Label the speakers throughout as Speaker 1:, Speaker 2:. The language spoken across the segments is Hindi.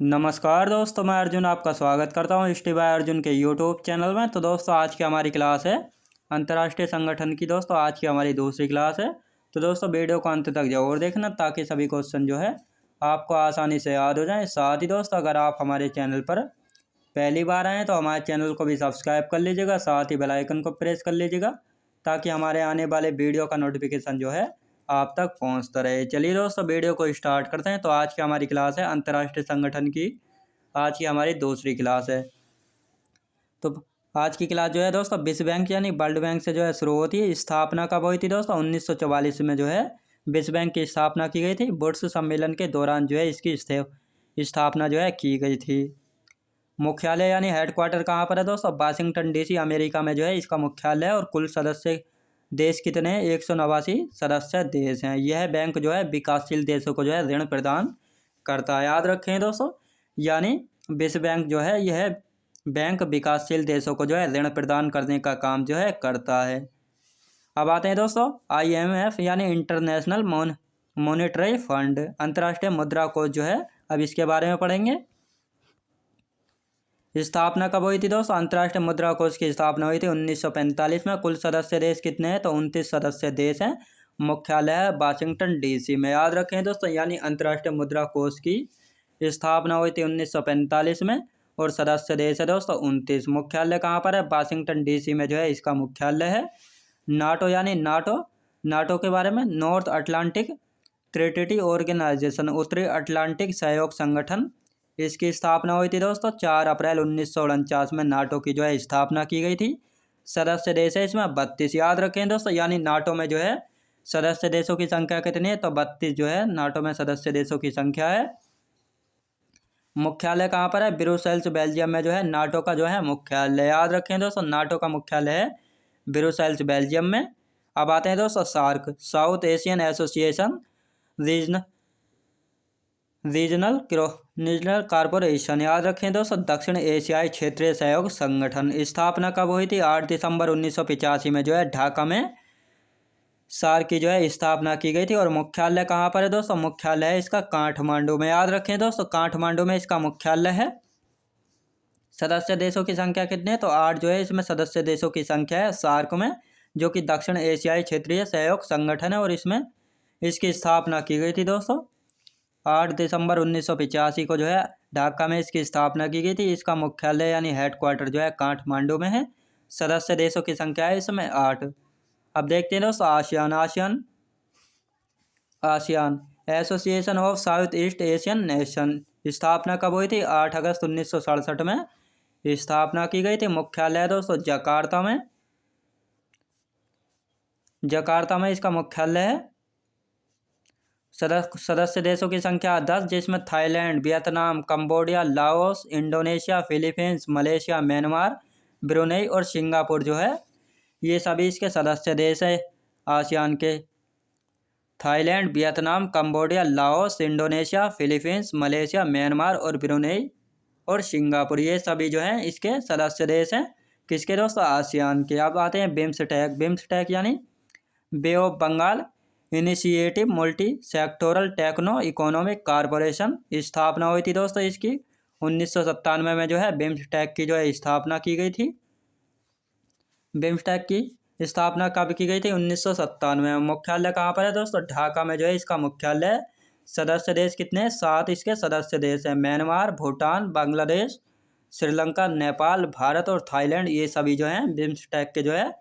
Speaker 1: नमस्कार दोस्तों, मैं अर्जुन आपका स्वागत करता हूँ स्टडी बाय अर्जुन के यूट्यूब चैनल में। तो दोस्तों आज की हमारी क्लास है अंतर्राष्ट्रीय संगठन की। दोस्तों आज की हमारी दूसरी क्लास है। तो दोस्तों वीडियो को अंत तक जरूर देखना ताकि सभी क्वेश्चन जो है आपको आसानी से याद हो जाएं। साथ ही दोस्तों अगर आप हमारे चैनल पर पहली बार आएँ तो हमारे चैनल को भी सब्सक्राइब कर लीजिएगा, साथ ही बेल आइकन को प्रेस कर लीजिएगा ताकि हमारे आने वाले वीडियो का नोटिफिकेशन जो है आप तक पहुंचता रहे। चलिए दोस्तों वीडियो को स्टार्ट करते हैं। तो आज की हमारी क्लास है अंतर्राष्ट्रीय संगठन की। आज की हमारी दूसरी क्लास है। तो आज की क्लास जो है दोस्तों विश्व बैंक यानी वर्ल्ड बैंक से जो है शुरू होती है। स्थापना कब हुई थी दोस्तों? 1944 में जो है विश्व बैंक की स्थापना की गई थी। वुड्स सम्मेलन के दौरान जो है इसकी स्थापना जो है की गई थी। मुख्यालय यानी हेडक्वार्टर कहाँ पर है दोस्तों? वाशिंगटन डीसी अमेरिका में जो है इसका मुख्यालय है। और कुल सदस्य देश कितने हैं? 189 सदस्य देश हैं। यह बैंक जो है विकासशील देशों को जो है ऋण प्रदान करता है। याद रखें दोस्तों, यानी विश्व बैंक जो है यह बैंक विकासशील देशों को जो है ऋण प्रदान करने का काम जो है करता है। अब आते हैं दोस्तों IMF यानी इंटरनेशनल मॉनेटरी फंड, अंतर्राष्ट्रीय मुद्रा कोष जो है, अब इसके बारे में पढ़ेंगे। स्थापना कब हुई थी दोस्तों? अंतर्राष्ट्रीय मुद्रा कोष की स्थापना हुई थी 1945 में। कुल सदस्य देश कितने हैं? तो 29 सदस्य देश हैं। मुख्यालय है वाशिंगटन डीसी में। याद रखें दोस्तों, यानी अंतर्राष्ट्रीय मुद्रा कोष की स्थापना हुई थी 1945 में और सदस्य देश है दोस्तों 29। मुख्यालय कहाँ पर है? वाशिंगटन डीसी में जो है इसका मुख्यालय है। नाटो यानी नाटो के बारे में, नॉर्थ अटलांटिक ट्रीटी ऑर्गेनाइजेशन, उत्तरी अटलांटिक सहयोग संगठन, इसकी स्थापना हुई थी दोस्तों 4 अप्रैल 1949 में। नाटो की जो है स्थापना की गई थी। सदस्य देश है इसमें 32। याद रखें दोस्तों, यानी नाटो में जो है सदस्य देशों की संख्या कितनी है? तो 32 जो है नाटो में सदस्य देशों की संख्या है। मुख्यालय कहाँ पर है? ब्रुसेल्स बेल्जियम में जो है नाटो का जो है मुख्यालय। याद रखें दोस्तों, नाटो का मुख्यालय है ब्रुसेल्स बेल्जियम में। अब आते हैं दोस्तों SAARC, South Asian association regional corporation. याद रखें दोस्तों दक्षिण एशियाई क्षेत्रीय सहयोग संगठन। स्थापना कब हुई थी? 8 दिसंबर 1985 में जो है ढाका में सार्क की जो है स्थापना की गई थी। और मुख्यालय कहाँ पर है दोस्तों? मुख्यालय है इसका काठमांडू में। याद रखें दोस्तों, काठमांडू में इसका मुख्यालय है। सदस्य देशों की संख्या कितने? तो 8 जो है इसमें सदस्य देशों की संख्या है सार्क में, जो कि दक्षिण एशियाई क्षेत्रीय सहयोग संगठन है। और इसमें इसकी स्थापना की गई थी दोस्तों 8 दिसंबर 1985 को जो है ढाका में इसकी स्थापना की गई थी। इसका मुख्यालय यानी हेडक्वार्टर जो है काठमांडू में है। सदस्य देशों की संख्या है इसमें 8। अब देखते हैं दोस्तों ASEAN association of south east Asian nation. स्थापना कब हुई थी? 8 अगस्त 1967 में स्थापना की गई थी। मुख्यालय दोस्तों जकार्ता में इसका मुख्यालय है। सदस्य देशों की संख्या 10, जिसमें Thailand, Vietnam, Cambodia, Laos, Indonesia, Philippines, Malaysia, Myanmar, Brunei और सिंगापुर जो है ये सभी इसके सदस्य देश है आसियान के। Thailand, Vietnam, Cambodia, Laos, Indonesia, Philippines, Malaysia, Myanmar और ब्रुनेई और सिंगापुर, ये सभी जो हैं इसके सदस्य देश हैं। किसके दोस्तों? आसियान के। अब आते हैं बिम्सटेक यानी Bay of Bengal initiative multi sectoral techno economic corporation. स्थापना हुई थी दोस्तों इसकी 1997 में जो है बिम्सटेक की जो है स्थापना की गई थी। बिम्सटेक की स्थापना कब की गई थी? 1997 में। मुख्यालय कहाँ पर है दोस्तों? ढाका में जो है इसका मुख्यालय। सदस्य देश कितने? 7 इसके सदस्य देश हैं। म्यांमार, भूटान, बांग्लादेश, श्रीलंका, नेपाल, भारत और थाईलैंड, ये सभी जो हैं बिम्सटेक के जो है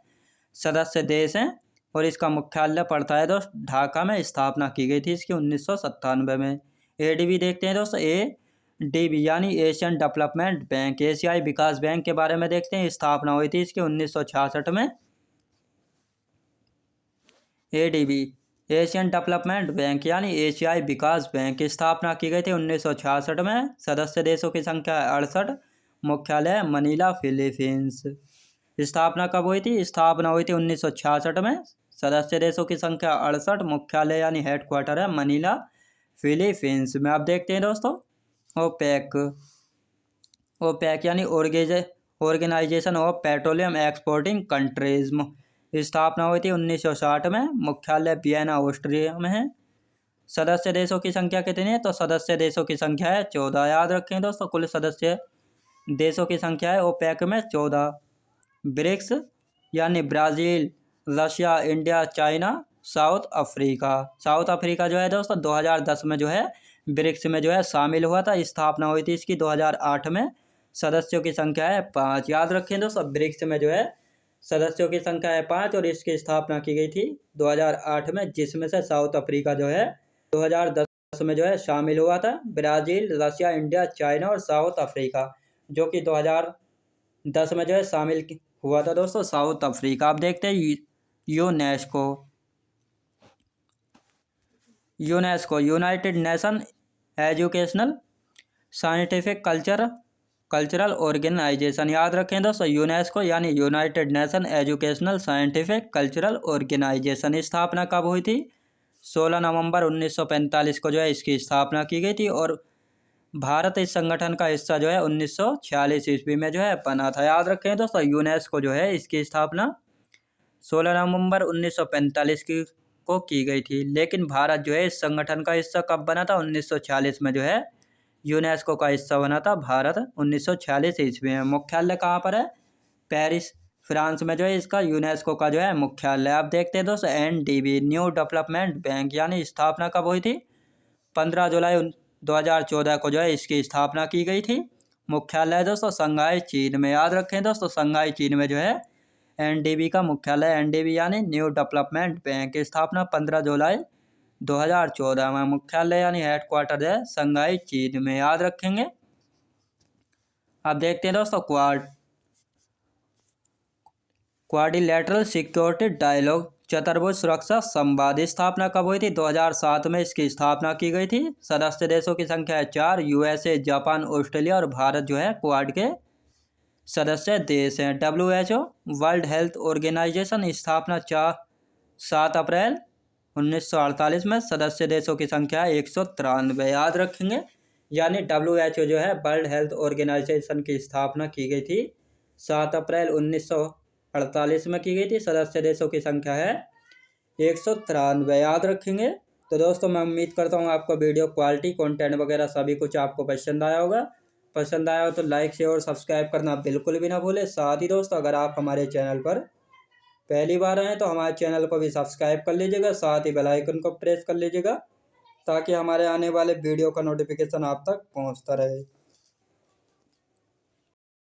Speaker 1: सदस्य देश हैं। और इसका मुख्यालय पड़ता है दोस्तों ढाका में। स्थापना की गई थी इसकी 1997 में। ADB देखते हैं दोस्तों। ADB यानी एशियन डेवलपमेंट बैंक, एशियाई विकास बैंक के बारे में देखते हैं। स्थापना हुई थी इसकी 1966 में। ADB एशियन डेवलपमेंट बैंक यानी एशियाई विकास बैंक, स्थापना की गई थी 1966 में। सदस्य देशों की संख्या 68। मुख्यालय मनीला, फिलीपींस। स्थापना कब हुई थी? स्थापना हुई थी 1966 में। सदस्य देशों की संख्या 68। मुख्यालय यानी हेडक्वार्टर है मनीला, फिलीपींस में। आप देखते हैं दोस्तों ओपेक यानी organisation of petroleum exporting countries. स्थापना हुई थी 1960 में। मुख्यालय वियना, ऑस्ट्रिया में है। सदस्य देशों की संख्या कितनी है? तो सदस्य देशों की संख्या है 14। याद रखें दोस्तों, कुल सदस्य देशों की संख्या है ओपेक में 14। ब्रिक्स यानी Brazil, Russia, India, China, south Africa. South Africa जो है दोस्तों 2010 में जो है ब्रिक्स में जो है शामिल हुआ था। स्थापना हुई थी इसकी 2008 में। सदस्यों की संख्या है 5। याद रखें दोस्तों, ब्रिक्स में जो है सदस्यों की संख्या है 5 और इसकी स्थापना की गई थी 2008 में, जिसमें से साउथ अफ्रीका जो है 2010 में जो है शामिल हुआ था। ब्राज़ील, रशिया, इंडिया, चाइना और साउथ अफ्रीका जो कि 2010 में जो है शामिल हुआ था दोस्तों साउथ अफ्रीका। अब देखते हैं UNESCO. United nation educational scientific cultural organization. याद रखें दोस्तों, यूनेस्को यानी united nation educational scientific cultural organization. स्थापना कब हुई थी? 16 नवंबर 1945 को जो है इसकी स्थापना की गई थी और भारत इस संगठन का हिस्सा जो है 1946 ईस्वी में जो है बना था। याद रखें दोस्तों, यूनेस्को जो है इसकी स्थापना 16 नवंबर 1945 को की गई थी, लेकिन भारत जो है इस संगठन का हिस्सा कब बना था? 1946 में जो है यूनेस्को का हिस्सा बना था भारत 1946 ईस्वी में। मुख्यालय कहाँ पर है? पेरिस, फ्रांस में जो है इसका यूनेस्को का जो है मुख्यालय। आप देखते हैं दोस्तों, NDB न्यू डेवलपमेंट बैंक यानी स्थापना कब हुई थी? 15 जुलाई 2014 को जो है इसकी स्थापना की गई थी। मुख्यालय दोस्तों शंघाई, चीन में। याद रखें दोस्तों, शंघाई, चीन में जो है NDB का मुख्यालय। NDB यानी न्यू डेवलपमेंट बैंक। स्थापना 15 जुलाई 2014 में। मुख्यालय यानी हेडक्वार्टर है शंघाई, चीन में। याद रखेंगे। अब देखते हैं दोस्तों क्वाड्रिलेटरल सिक्योरिटी डायलॉग चतुर्भुज सुरक्षा संवाद। स्थापना कब हुई थी? 2007 में इसकी स्थापना की गई थी। सदस्य देशों की संख्या है 4। USA, जापान, ऑस्ट्रेलिया और भारत जो है क्वाड के सदस्य देश हैं। WHO world health organization. स्थापना 7 अप्रैल 1948 में। सदस्य देशों की संख्या है 193। याद रखेंगे, यानी WHO जो है वर्ल्ड हेल्थ ऑर्गेनाइजेशन की स्थापना की गई थी 7 अप्रैल 1948 में की गई थी। सदस्य देशों की संख्या है 193। याद रखेंगे। तो दोस्तों मैं उम्मीद करता हूँ आपको वीडियो क्वालिटी, कंटेंट वगैरह सभी कुछ आपको पसंद आया होगा। पसंद आया हो तो लाइक, शेयर और सब्सक्राइब करना बिल्कुल भी ना भूलें। साथ ही दोस्तों, अगर आप हमारे चैनल पर पहली बार आए तो हमारे चैनल को भी सब्सक्राइब कर लीजिएगा। साथ ही बेल आइकन को प्रेस कर लीजिएगा ताकि हमारे आने वाले वीडियो का नोटिफिकेशन आप तक पहुंचता रहे।